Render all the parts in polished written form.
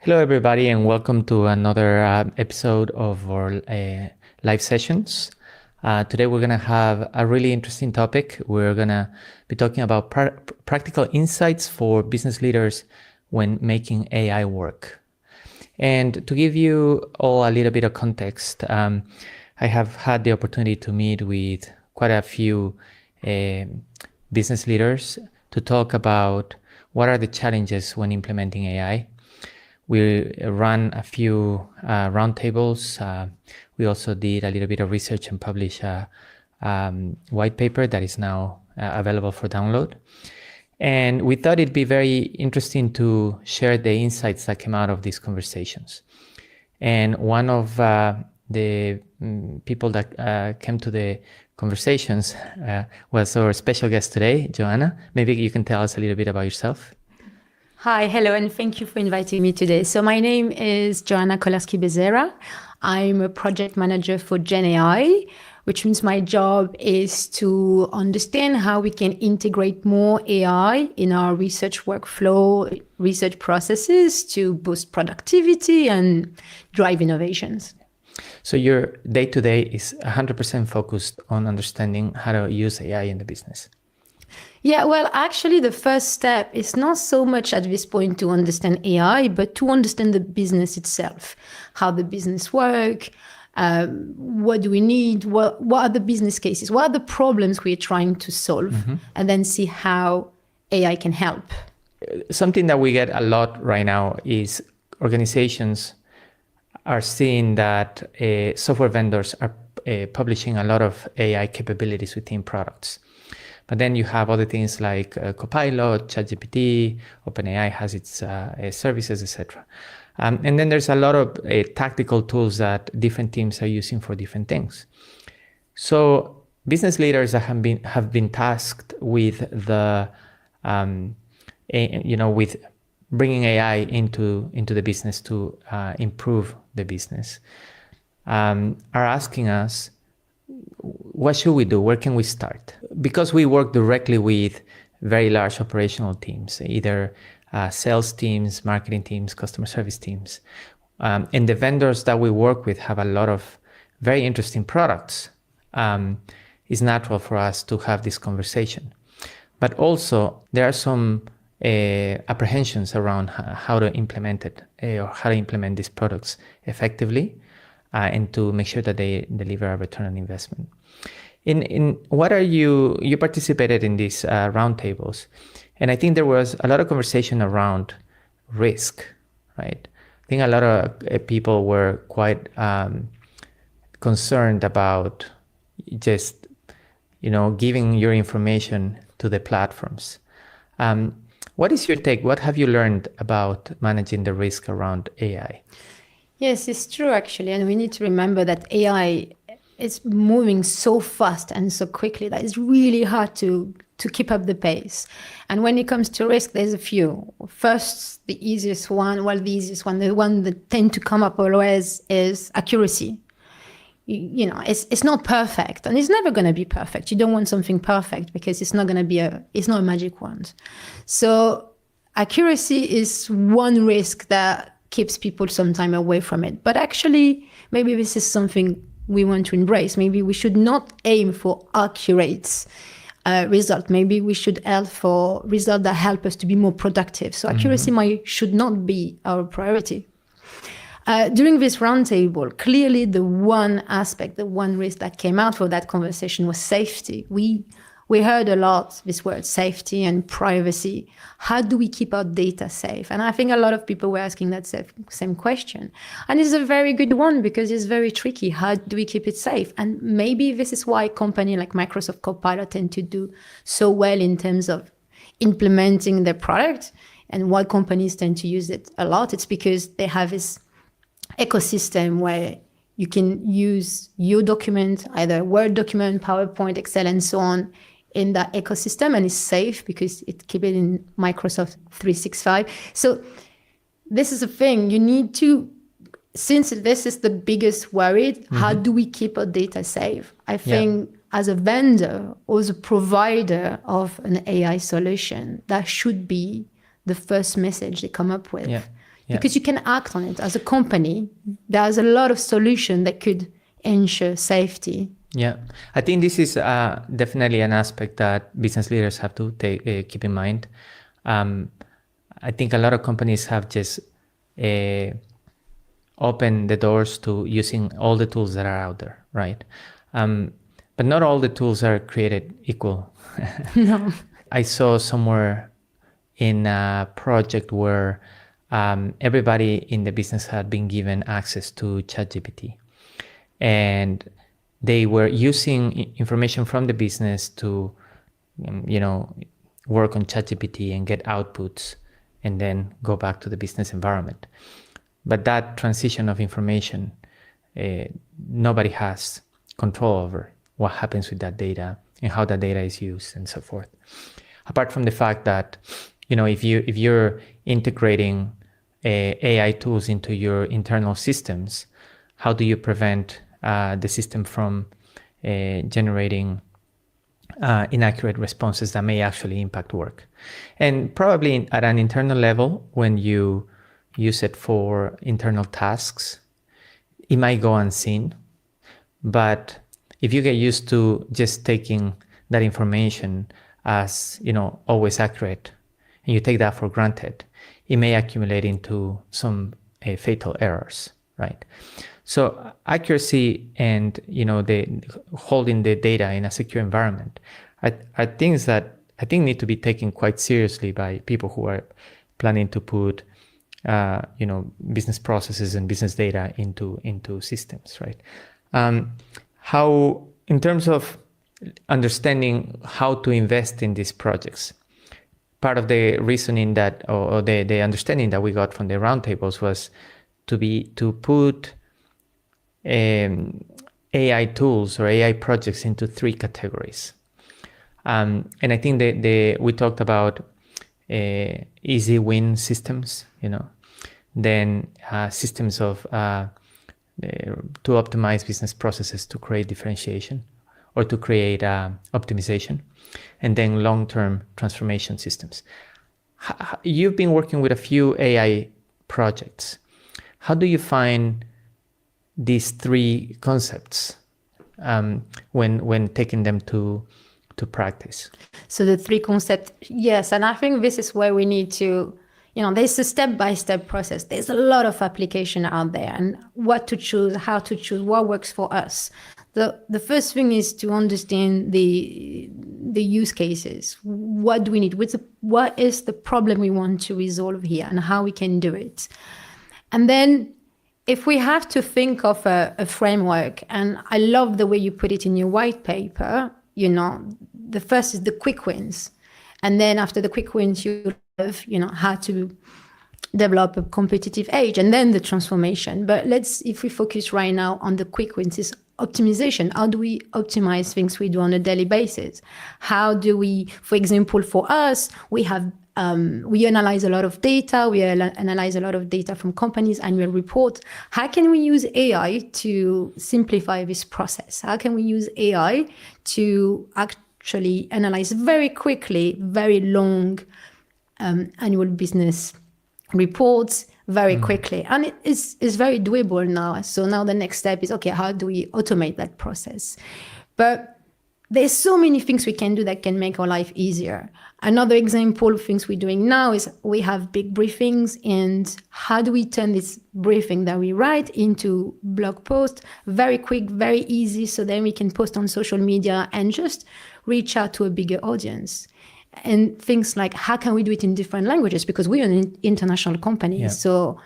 Hello, everybody, and welcome to another episode of our live sessions. Today, we're going to have a really interesting topic. We're going to be talking about practical insights for business leaders when making AI work. And to give you all a little bit of context, I have had the opportunity to meet with quite a few business leaders to talk about what are the challenges when implementing AI. We ran a few roundtables. We also did a little bit of research and published a white paper that is now available for download. And we thought it'd be very interesting to share the insights that came out of these conversations. And one of the people that came to the conversations was our special guest today, Joanna. Maybe you can tell us a little bit about yourself. Hi, hello, and thank you for inviting me today. So my name is Joanna Kolarski-Bezera. I'm a project manager for GenAI, which means my job is to understand how we can integrate more AI in our research workflow, research processes to boost productivity and drive innovations. So your day-to-day is 100% focused on understanding how to use AI in the business. Yeah, well, actually, the first step is not so much at this point to understand AI, but to understand the business itself, how the business works, what do we need, what are the business cases, what are the problems we're trying to solve, and then see how AI can help. Something that we get a lot right now is organizations are seeing that software vendors are publishing a lot of AI capabilities within products. But then you have other things like Copilot, ChatGPT, OpenAI has its services, etc. And then there's a lot of tactical tools that different teams are using for different things. So business leaders that have been tasked with with bringing AI into the business to improve the business are asking us, what should we do? Where can we start? Because we work directly with very large operational teams, either sales teams, marketing teams, customer service teams. And the vendors that we work with have a lot of very interesting products. It's natural for us to have this conversation. But also, there are some apprehensions around how to implement it or how to implement these products effectively. And to make sure that they deliver a return on investment. You participated in these roundtables, and I think there was a lot of conversation around risk, right? I think a lot of people were quite concerned about just, giving your information to the platforms. What is your take? What have you learned about managing the risk around AI? Yes, it's true, actually. And we need to remember that AI is moving so fast and so quickly that it's really hard to keep up the pace. And when it comes to risk, there's a few. First, the one that tend to come up always is accuracy. It's not perfect, and it's never going to be perfect. You don't want something perfect because it's not a magic wand. So accuracy is one risk that keeps people some time away from it. But actually, maybe this is something we want to embrace. Maybe we should not aim for accurate result. Maybe we should aim for results that help us to be more productive. So accuracy should not be our priority. During this roundtable, clearly the one aspect, the one risk that came out for that conversation was safety. We heard a lot this word safety and privacy. How do we keep our data safe? And I think a lot of people were asking that same question. And it's a very good one because it's very tricky. How do we keep it safe? And maybe this is why companies like Microsoft Copilot tend to do so well in terms of implementing their product, and why companies tend to use it a lot. It's because they have this ecosystem where you can use your document, either Word document, PowerPoint, Excel, and so on, in that ecosystem, and it's safe because it keeps it in Microsoft 365. So this is a thing you need to, since this is the biggest worry, how do we keep our data safe? I think as a vendor or as a provider of an AI solution, that should be the first message they come up with. because you can act on it as a company. There's a lot of solution that could ensure safety. Yeah, I think this is definitely an aspect that business leaders have to keep in mind. I think a lot of companies have just opened the doors to using all the tools that are out there, right? But not all the tools are created equal. No. I saw somewhere in a project where everybody in the business had been given access to ChatGPT, and they were using information from the business to, work on ChatGPT and get outputs, and then go back to the business environment. But that transition of information, nobody has control over what happens with that data and how that data is used and so forth. Apart from the fact that, if you're integrating AI tools into your internal systems, how do you prevent the system from generating inaccurate responses that may actually impact work? And probably at an internal level, when you use it for internal tasks, it might go unseen. But if you get used to just taking that information as, always accurate, and you take that for granted, it may accumulate into some fatal errors, right? So accuracy and, the holding the data in a secure environment are things that I think need to be taken quite seriously by people who are planning to put business processes and business data into systems, right? How, in terms of understanding how to invest in these projects, part of the reasoning that, or the understanding that we got from the roundtables was to put AI tools or AI projects into 3 categories. And I think we talked about easy win systems, then systems of to optimize business processes to create differentiation or to create optimization, and then long-term transformation systems. You've been working with a few AI projects. How do you find these 3 concepts when taking them to practice? So the 3 concepts, yes, and I think this is where we need to, there's a step-by-step process. There's a lot of application out there, and what to choose, how to choose, what works for us. The first thing is to understand the use cases. What do we need? What is the problem we want to resolve here, and how we can do it? And then if we have to think of a framework, and I love the way you put it in your white paper, the first is the quick wins. And then after the quick wins, you have, how to develop a competitive edge, and then the transformation. But if we focus right now on the quick wins, is optimization. How do we optimize things we do on a daily basis? How do we, for example, for us, we analyze a lot of data. We analyze a lot of data from companies' annual reports. How can we use AI to simplify this process? How can we use AI to actually analyze very quickly very long annual business reports very quickly? And it is very doable now. So now the next step is, okay, how do we automate that process? But there's so many things we can do that can make our life easier. Another example of things we're doing now is we have big briefings, and how do we turn this briefing that we write into blog post very quick, very easy, so then we can post on social media and just reach out to a bigger audience. And things like, how can we do it in different languages? Because we're an international company. Yeah. So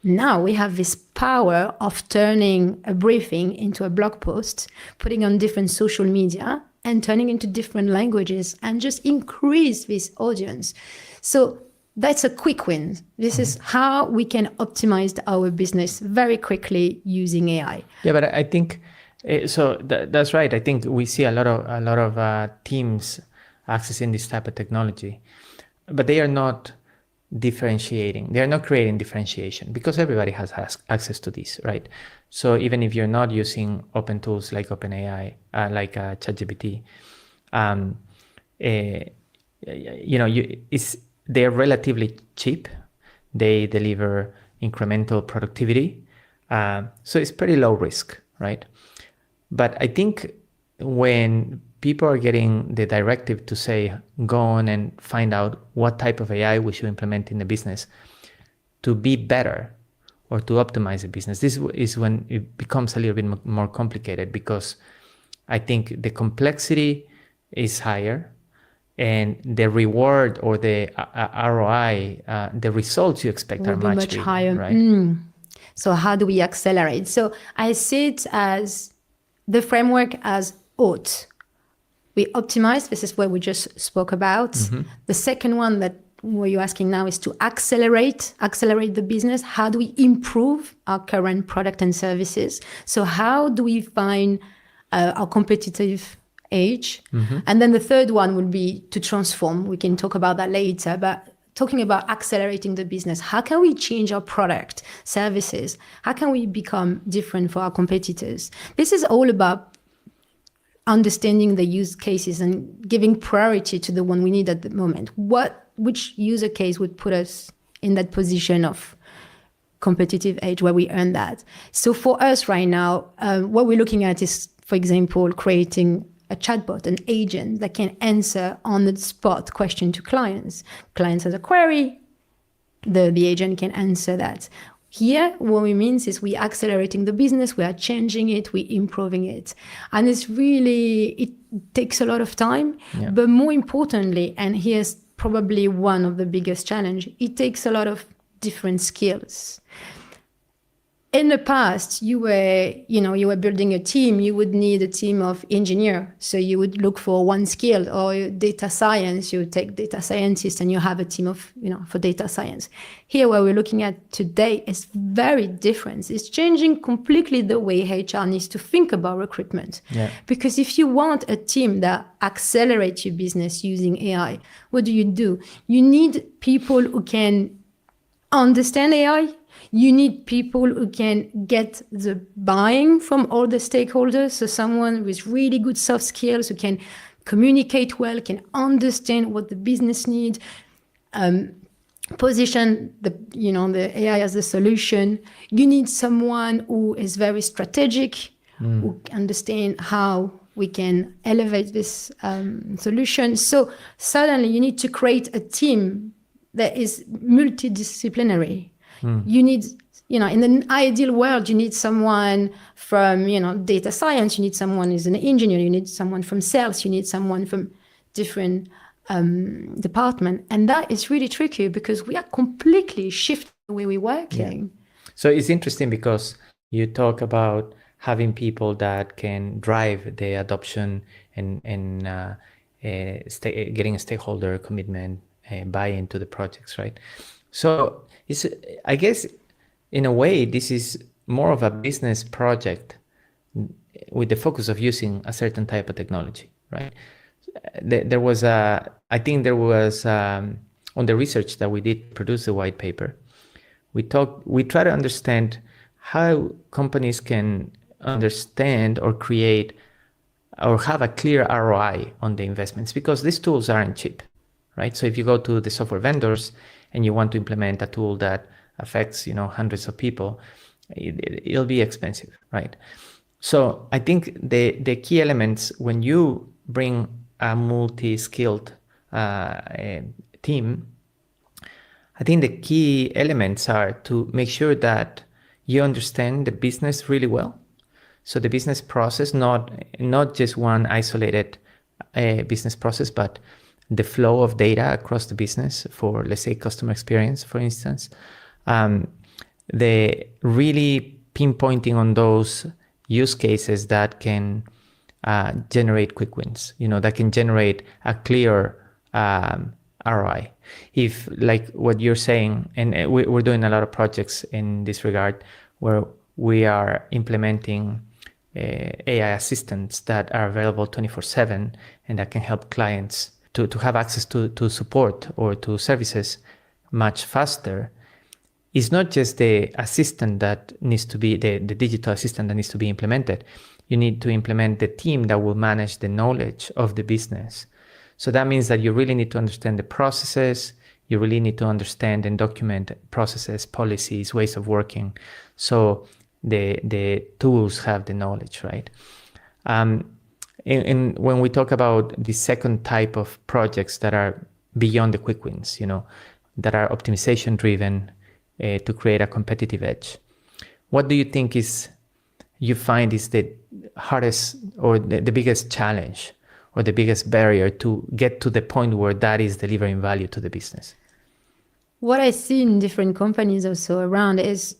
now we have this power of turning a briefing into a blog post, putting on different social media, and turning into different languages, and just increase this audience. So that's a quick win. This is how we can optimize our business very quickly using AI. Yeah, but I think that's right. I think we see a lot of teams accessing this type of technology, but they are not differentiating. They are not creating differentiation, because everybody has access to this, right? So even if you're not using open tools like OpenAI, like ChatGPT, they're relatively cheap. they deliver incremental productivity. So it's pretty low risk, right? But I think when people are getting the directive to say, go on and find out what type of AI we should implement in the business to be better or to optimize the business, this is when it becomes a little bit more complicated, because I think the complexity is higher and the reward or the ROI, the results you expect are Will be much much bigger, higher. right? So how do we accelerate? So I see it as the framework as ought. We optimize. This is what we just spoke about. The second one that what you're asking now is to accelerate the business. How do we improve our current product and services? So how do we find our competitive edge? And then the third one would be to transform. We can talk about that later, but talking about accelerating the business, how can we change our product, services? How can we become different for our competitors? This is all about understanding the use cases and giving priority to the one we need at the moment. Which user case would put us in that position of competitive edge where we earn that? So for us right now, what we're looking at is, for example, creating a chatbot, an agent that can answer on the spot question to clients. Clients has a query, the agent can answer that. Here, what it means is we're accelerating the business, we are changing it, we're improving it. And it takes a lot of time, but more importantly, and here's probably one of the biggest challenge, it takes a lot of different skills. In the past, you were building a team, you would need a team of engineers. So you would look for one skill, or data science, you would take data scientists and you have a team of, for data science. Here, what we're looking at today is very different. It's changing completely the way HR needs to think about recruitment. Yeah. Because if you want a team that accelerates your business using AI, what do? You need people who can understand AI. You need people who can get the buying from all the stakeholders. So someone with really good soft skills who can communicate well, can understand what the business needs, position the AI as the solution. You need someone who is very strategic, who understand how we can elevate this solution. So suddenly you need to create a team that is multidisciplinary. You need, in the ideal world, you need someone from, data science, you need someone who's an engineer, you need someone from sales, you need someone from different department. And that is really tricky because we are completely shifting the way we're working. Yeah. So it's interesting because you talk about having people that can drive the adoption and getting a stakeholder commitment and buy into the projects, right? So I guess in a way, this is more of a business project with the focus of using a certain type of technology, right? I think there was on the research that we did produce the white paper, we try to understand how companies can understand or create or have a clear ROI on the investments, because these tools aren't cheap, right? So if you go to the software vendors and you want to implement a tool that affects, hundreds of people, it'll be expensive, right? So I think the key elements when you bring a multi-skilled team, I think the key elements are to make sure that you understand the business really well. So the business process, not just one isolated business process, but the flow of data across the business for, let's say, customer experience, for instance. The really pinpointing on those use cases that can generate quick wins, that can generate a clear ROI. If, like what you're saying, and we're doing a lot of projects in this regard where we are implementing AI assistants that are available 24/7 and that can help clients to have access to support or to services much faster. It's not just the assistant that needs to be, the digital assistant that needs to be implemented. You need to implement the team that will manage the knowledge of the business. So that means that you really need to understand the processes, You really need to understand and document processes, policies, ways of working. So the tools have the knowledge, right? And when we talk about the second type of projects that are beyond the quick wins, that are optimization driven to create a competitive edge, what do you think you find is the hardest or the biggest challenge or the biggest barrier to get to the point where that is delivering value to the business? What I see in different companies also around is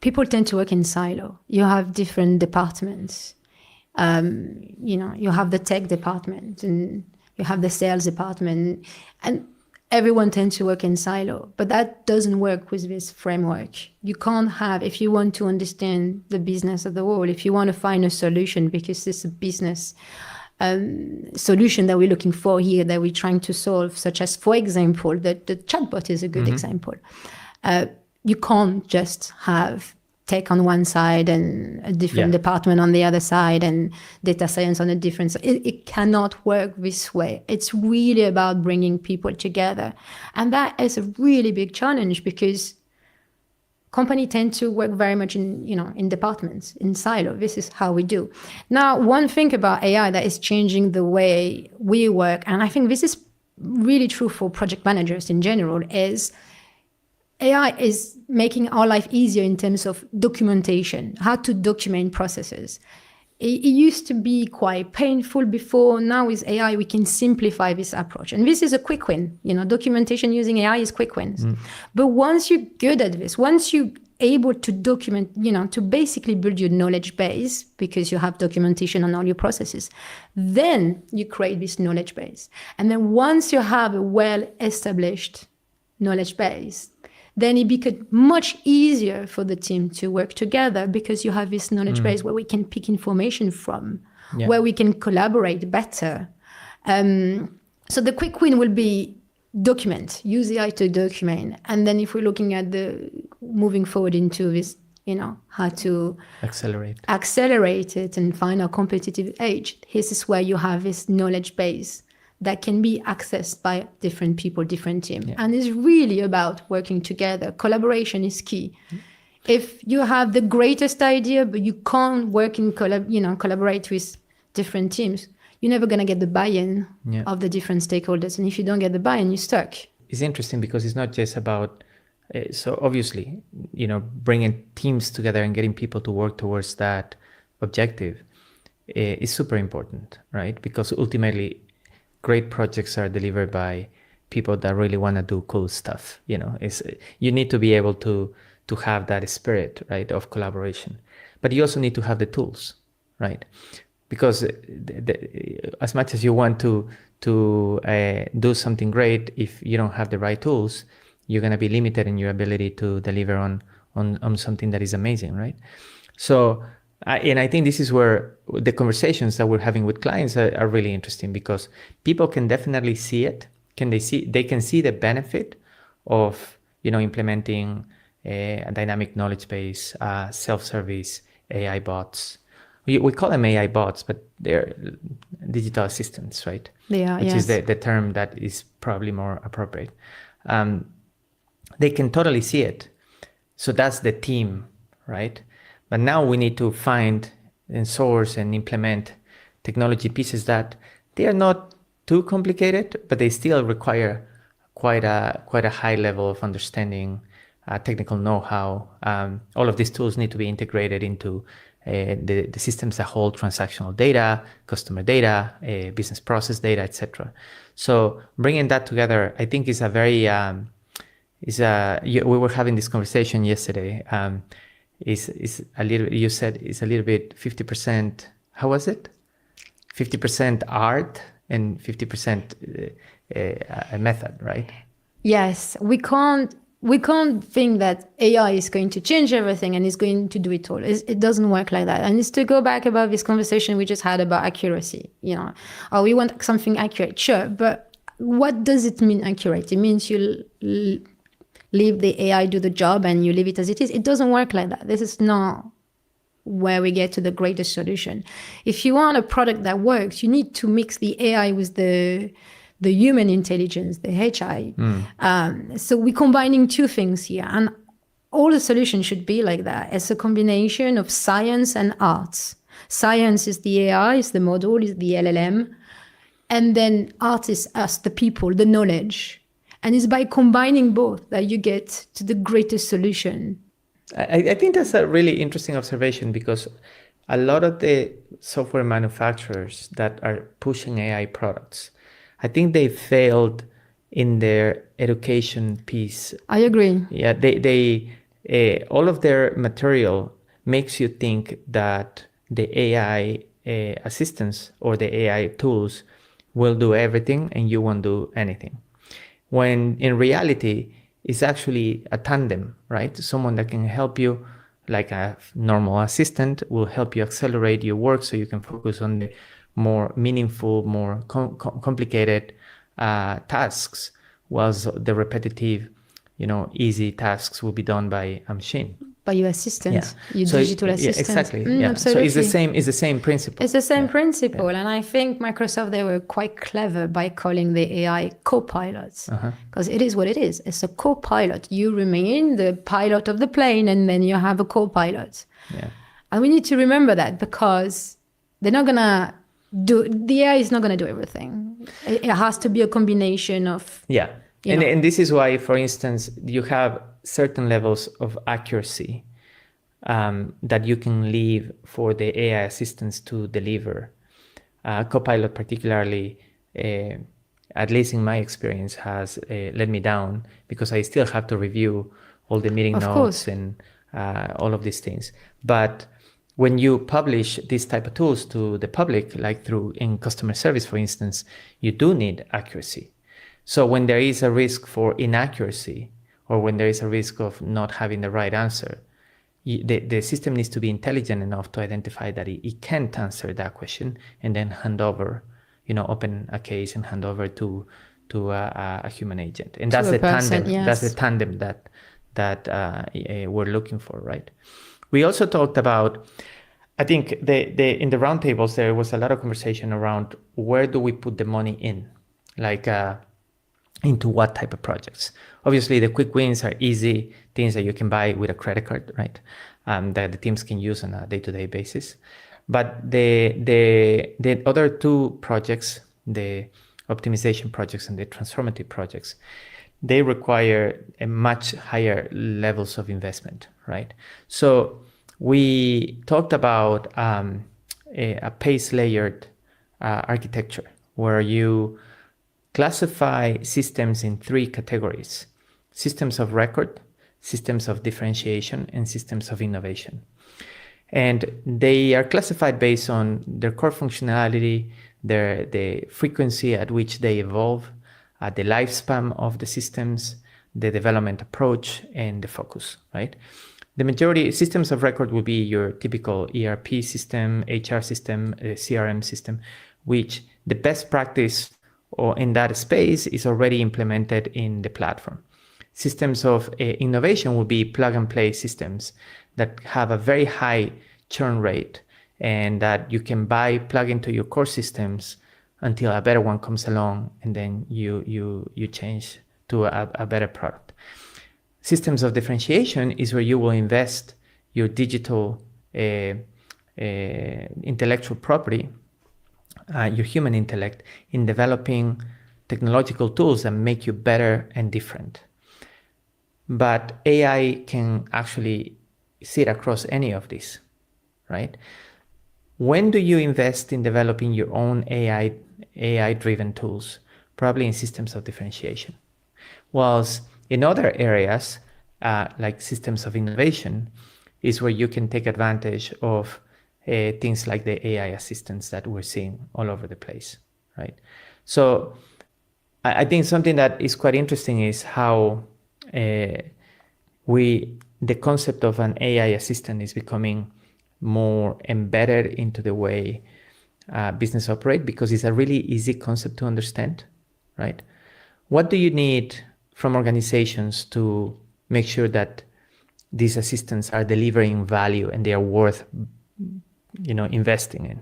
people tend to work in silo. You have different departments. You have the tech department and you have the sales department, and everyone tends to work in silo, but that doesn't work with this framework. You can't have, if you want to understand the business of the world, if you want to find a solution, because it's a business solution that we're looking for here, that we're trying to solve, such as, for example, the chatbot is a good example. You can't just have tech on one side and a different department on the other side and data science on a different side. It cannot work this way. It's really about bringing people together. And that is a really big challenge because companies tend to work very much in departments, in silo. This is how we do. Now, one thing about AI that is changing the way we work, and I think this is really true for project managers in general, is AI is making our life easier in terms of documentation, how to document processes. It used to be quite painful before. Now with AI, we can simplify this approach. And this is a quick win. Documentation using AI is quick wins. But once you're good at this, once you're able to document, to basically build your knowledge base because you have documentation on all your processes, then you create this knowledge base. And then once you have a well-established knowledge base, then it becomes much easier for the team to work together because you have this knowledge base where we can pick information from, where we can collaborate better. So the quick win will be document, use AI to document. And then if we're looking at moving forward into this, how to accelerate it and find a competitive edge, this is where you have this knowledge base that can be accessed by different people, different teams. And it's really about working together. Collaboration is key. If you have the greatest idea, but you can't work in collaborate with different teams, you're never going to get the buy-in of the different stakeholders. And if you don't get the buy-in, you're stuck. It's interesting because it's not just about, so obviously, bringing teams together and getting people to work towards that objective is super important, right? Because ultimately, great projects are delivered by people that really want to do cool stuff. You need to be able to have that spirit, right, of collaboration. But you also need to have the tools, right? Because as much as you want to do something great, if you don't have the right tools, you're going to be limited in your ability to deliver on something that is amazing, right? So, and I think this is where the conversations that we're having with clients are really interesting because people can definitely see it. They can see the benefit of implementing a dynamic knowledge base, self-service, AI bots. We call them AI bots, but they're digital assistants, right? They are, which is the term that is probably more appropriate. They can totally see it. So that's the team, right? But now we need to find and source and implement technology pieces that they are not too complicated, but they still require quite a high level of understanding, technical know-how. All of these tools need to be integrated into the systems that hold transactional data, customer data, business process data, etc. So bringing that together, I think is a very we were having this conversation yesterday. Is a little, you said it's a little bit 50%, how was it? 50% art and 50% a method, right? Yes, we can't think that AI is going to change everything and is going to do it all. It doesn't work like that. And it's to go back about this conversation we just had about accuracy. Oh, we want something accurate, sure, but what does it mean accurate? It means you leave the AI do the job and you leave it as it is. It doesn't work like that. This is not where we get to the greatest solution. If you want a product that works, you need to mix the AI with the the human intelligence, the HI. So we're combining two things here. And all the solutions should be like that. It's a combination of science and arts. Science is the AI, is the model, is the LLM. And then art is us, the people, the knowledge. And it's by combining both that you get to the greatest solution. I think that's a really interesting observation, because a lot of the software manufacturers that are pushing AI products, I think they failed in their education piece. I agree. Yeah, they all of their material makes you think that the AI assistants or the AI tools will do everything and you won't do anything. When in reality, it's actually a tandem, right? Someone that can help you, like a normal assistant, will help you accelerate your work so you can focus on the more meaningful, more complicated tasks, whilst the repetitive, easy tasks will be done by a machine. By your assistant, your digital assistant. Exactly. Absolutely. So it's the same principle. It's the same principle. And I think Microsoft, they were quite clever by calling the AI co-pilots, because it is what it is. It's a co-pilot. You remain the pilot of the plane, and then you have a co-pilot. Yeah. And we need to remember that, because they're not going to the AI is not going to do everything. It has to be a combination of... Yeah. And this is why, for instance, you have certain levels of accuracy that you can leave for the AI assistants to deliver. Copilot particularly, at least in my experience, has let me down, because I still have to review all the meeting notes and all of these things. But when you publish these type of tools to the public, like in customer service, for instance, you do need accuracy. So when there is a risk for inaccuracy, or when there is a risk of not having the right answer, the system needs to be intelligent enough to identify that it can't answer that question, and then hand over, open a case and hand over to a human agent. And that's the tandem. Yes. That's the tandem that we're looking for, right? We also talked about, I think in the roundtables there was a lot of conversation around where do we put the money in, like into what type of projects. Obviously, the quick wins are easy things that you can buy with a credit card, right? That the teams can use on a day-to-day basis. But the other two projects, the optimization projects and the transformative projects, they require a much higher levels of investment, right? So we talked about a pace-layered architecture where you classify systems in three categories: systems of record, systems of differentiation, and systems of innovation. And they are classified based on their core functionality, the frequency at which they evolve, the lifespan of the systems, the development approach, and the focus, right? The majority systems of record will be your typical ERP system, HR system, CRM system, which the best practice or in that space is already implemented in the platform. Systems of innovation will be plug and play systems that have a very high churn rate and that you can plug into your core systems until a better one comes along, and then you change to a better product. Systems of differentiation is where you will invest your digital intellectual property, your human intellect, in developing technological tools that make you better and different. But AI can actually sit across any of these, right? When do you invest in developing your own AI-driven tools? Probably in systems of differentiation. Whilst in other areas, like systems of innovation, is where you can take advantage of things like the AI assistants that we're seeing all over the place, right? So I think something that is quite interesting is how the concept of an AI assistant is becoming more embedded into the way business operate, because it's a really easy concept to understand, right? What do you need from organizations to make sure that these assistants are delivering value and they are worth investing in?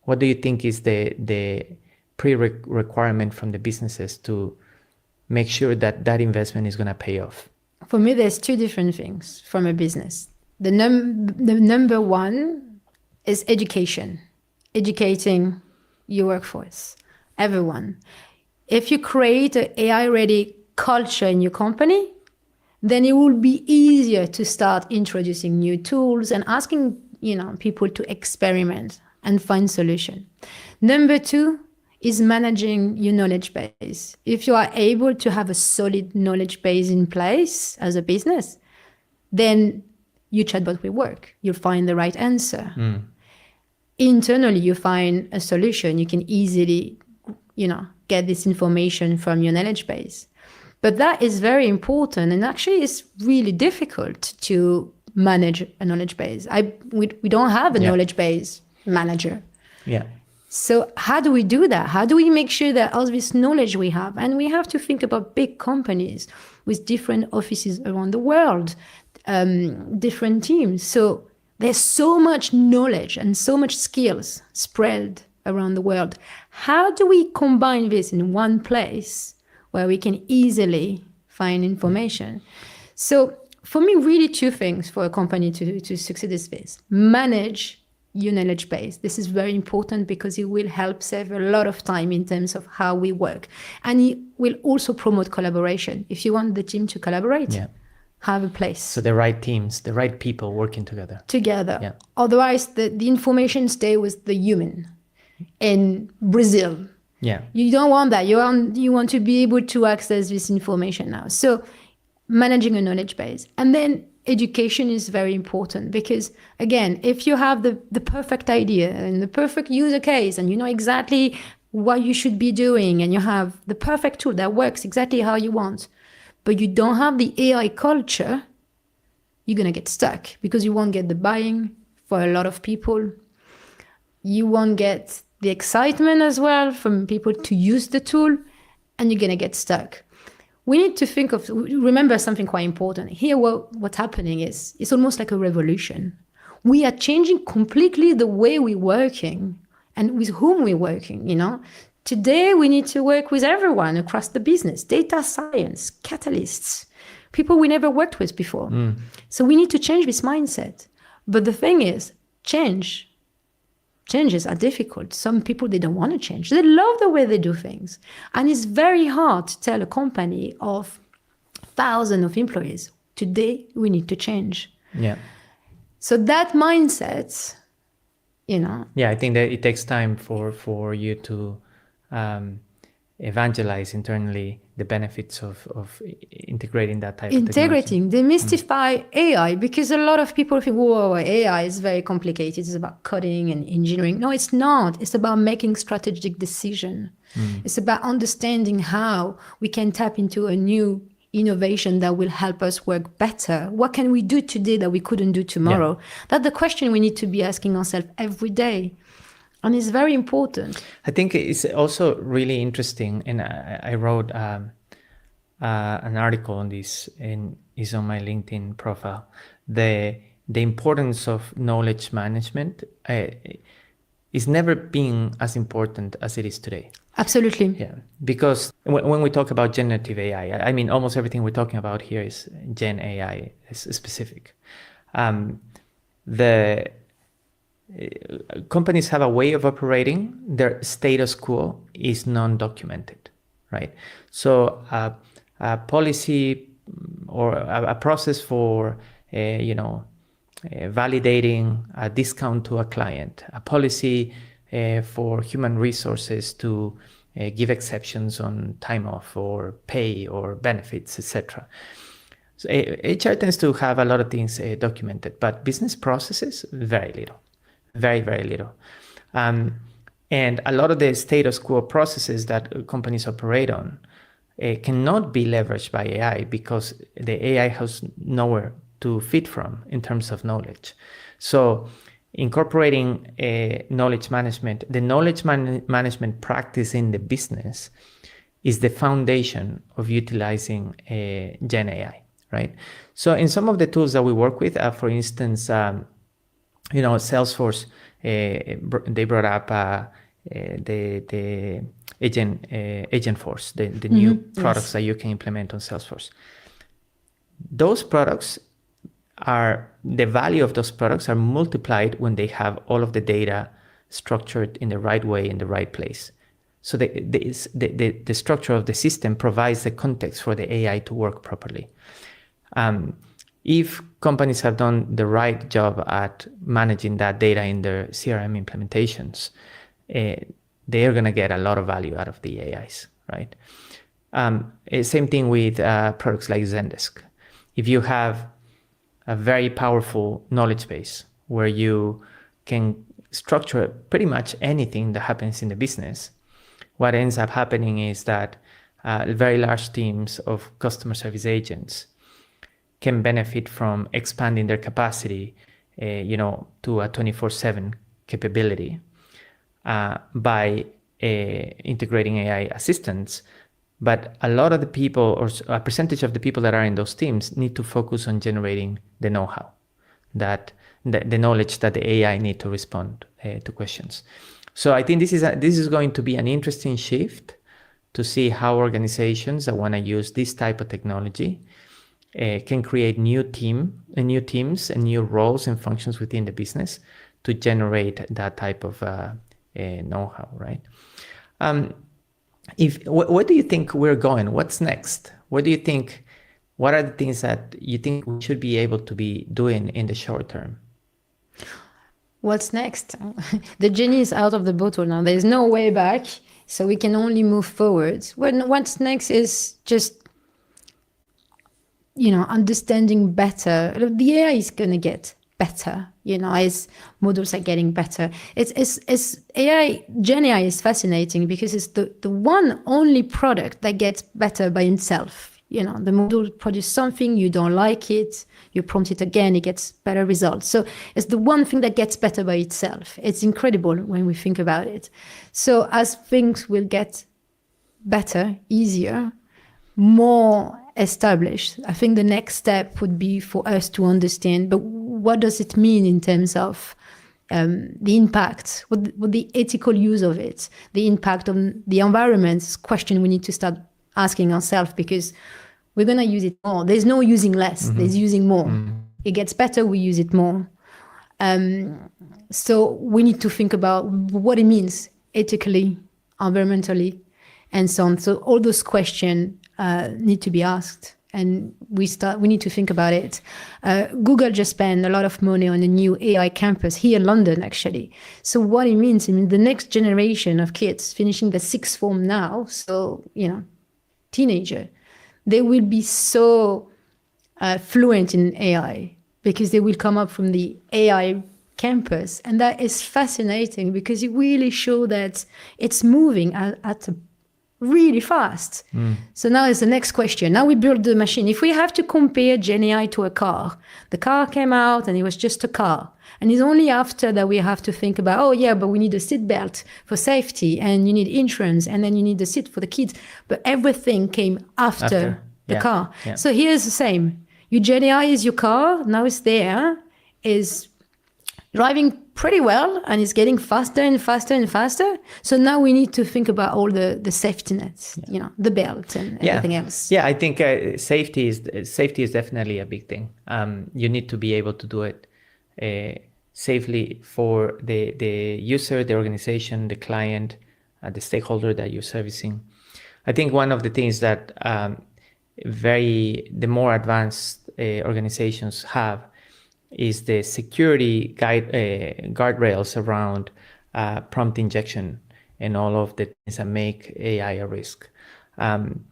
What do you think is the pre-requirement from the businesses to make sure that that investment is going to pay off? For me, there's two different things from a business. The number one is education, educating your workforce, everyone. If you create an AI-ready culture in your company, then it will be easier to start introducing new tools and asking, people to experiment and find solution. Number two is managing your knowledge base. If you are able to have a solid knowledge base in place as a business, then your chatbot will work. You'll find the right answer. Internally, you find a solution. You can easily, get this information from your knowledge base. But that is very important, and actually it's really difficult to manage a knowledge base. We don't have a knowledge base manager. Yeah. So how do we do that? How do we make sure that all this knowledge we have, and we have to think about big companies with different offices around the world, different teams. So there's so much knowledge and so much skills spread around the world. How do we combine this in one place where we can easily find information? So for me, really two things for a company to succeed is this. Manage your knowledge base. This is very important because it will help save a lot of time in terms of how we work. And it will also promote collaboration. If you want the team to collaborate, have a place. So the right teams, the right people working together. Yeah. Otherwise, the information stay with the human. In Brazil, you don't want that. You want to be able to access this information now. So managing a knowledge base. And then education is very important because, again, if you have the perfect idea and the perfect user case and you know exactly what you should be doing and you have the perfect tool that works exactly how you want, but you don't have the AI culture, you're going to get stuck because you won't get the buying for a lot of people. You won't get the excitement as well from people to use the tool, and you're going to get stuck. We need to remember something quite important. Here, what's happening is it's almost like a revolution. We are changing completely the way we're working and with whom we're working, Today, we need to work with everyone across the business, data science, catalysts, people we never worked with before. So we need to change this mindset. But the thing is, changes are difficult. Some people, they don't want to change. They love the way they do things. And it's very hard to tell a company of thousands of employees, today we need to change. Yeah. So that mindset, Yeah, I think that it takes time for you to evangelize internally the benefits of integrating that type of technology. Demystify AI, because a lot of people think, whoa, AI is very complicated. It's about coding and engineering. No, it's not. It's about making strategic decision. It's about understanding how we can tap into a new innovation that will help us work better. What can we do today that we couldn't do tomorrow? That's the question we need to be asking ourselves every day. And it's very important. I think it's also really interesting, and I wrote an article on this, and is on my LinkedIn profile. The importance of knowledge management is never been as important as it is today. Absolutely. Yeah, because when we talk about generative AI, I mean, almost everything we're talking about here is Gen AI specific. Companies have a way of operating. Their status quo is non-documented, right? So a policy or a process for, validating a discount to a client, a policy for human resources to give exceptions on time off or pay or benefits, etc. So HR tends to have a lot of things documented, but business processes, very little. Very, very little. And a lot of the status quo processes that companies operate on cannot be leveraged by AI because the AI has nowhere to feed from in terms of knowledge. So incorporating knowledge management, the knowledge management practice in the business is the foundation of utilizing Gen AI, right? So in some of the tools that we work with, for instance, Salesforce, they brought up the Agentforce, the new products that you can implement on Salesforce. Those products the value of those products are multiplied when they have all of the data structured in the right way in the right place. So the structure of the system provides the context for the AI to work properly. If companies have done the right job at managing that data in their CRM implementations, they are going to get a lot of value out of the AIs, right? Same thing with products like Zendesk. If you have a very powerful knowledge base where you can structure pretty much anything that happens in the business, what ends up happening is that very large teams of customer service agents can benefit from expanding their capacity, to a 24/7 capability by integrating AI assistants. But a lot of the people, or a percentage of the people that are in those teams, need to focus on generating the know-how, that the knowledge that the AI need to respond to questions. So I think this is going to be an interesting shift to see how organizations that want to use this type of technology can create new teams and new roles and functions within the business to generate that type of know-how, right? Where do you think we're going? What's next? What are the things that you think we should be able to be doing in the short term? What's next? The genie is out of the bottle now. There's no way back. So we can only move forward. What's next is just, understanding better. The AI is going to get better, as models are getting better. It's AI, Gen AI is fascinating because it's the one only product that gets better by itself. The model produces something, you don't like it, you prompt it again, it gets better results. So it's the one thing that gets better by itself. It's incredible when we think about it. So as things will get better, easier, more established, I think the next step would be for us to understand, but what does it mean in terms of the impact, what the ethical use of it, the impact on the environment, question we need to start asking ourselves, because we're going to use it more. There's no using less, there's using more. It gets better, we use it more. So we need to think about what it means ethically, environmentally, and so on. So all those questions need to be asked, and we need to think about it. Google just spent a lot of money on a new AI campus here in London, actually. So what it means, the next generation of kids finishing the sixth form now, so, teenager, they will be so fluent in AI because they will come up from the AI campus. And that is fascinating because it really shows that it's moving at a really fast. So now is the next question. Now we build the machine. If we have to compare Gen AI to a car, the car came out and it was just a car. And it's only after that we have to think about, but we need a seat belt for safety, and you need insurance, and then you need the seat for the kids. But everything came after the car. Yeah. So here's the same. Your Gen AI is your car. Now it's there, is driving pretty well, and it's getting faster and faster and faster. So now we need to think about all the safety nets, the belt and everything else. Yeah, I think safety is definitely a big thing. You need to be able to do it safely for the user, the organization, the client, the stakeholder that you're servicing. I think one of the things that the more advanced organizations have is the security guardrails around prompt injection and all of the things that make AI a risk. And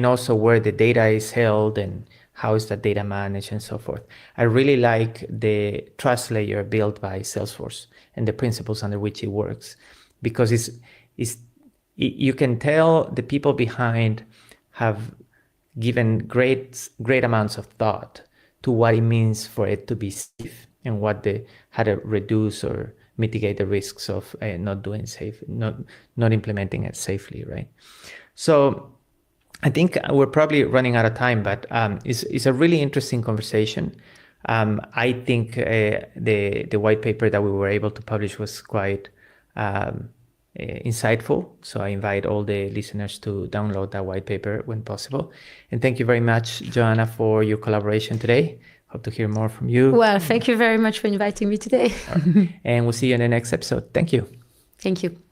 also where the data is held and how is that data managed and so forth. I really like the trust layer built by Salesforce and the principles under which it works, because you can tell the people behind have given great amounts of thought to what it means for it to be safe and how to reduce or mitigate the risks of not implementing it safely, right? So I think we're probably running out of time, but it's a really interesting conversation. I think the white paper that we were able to publish was quite insightful. So I invite all the listeners to download that white paper when possible. And thank you very much, Joanna, for your collaboration today. Hope to hear more from you. Well, thank you very much for inviting me today. And we'll see you in the next episode. Thank you. Thank you.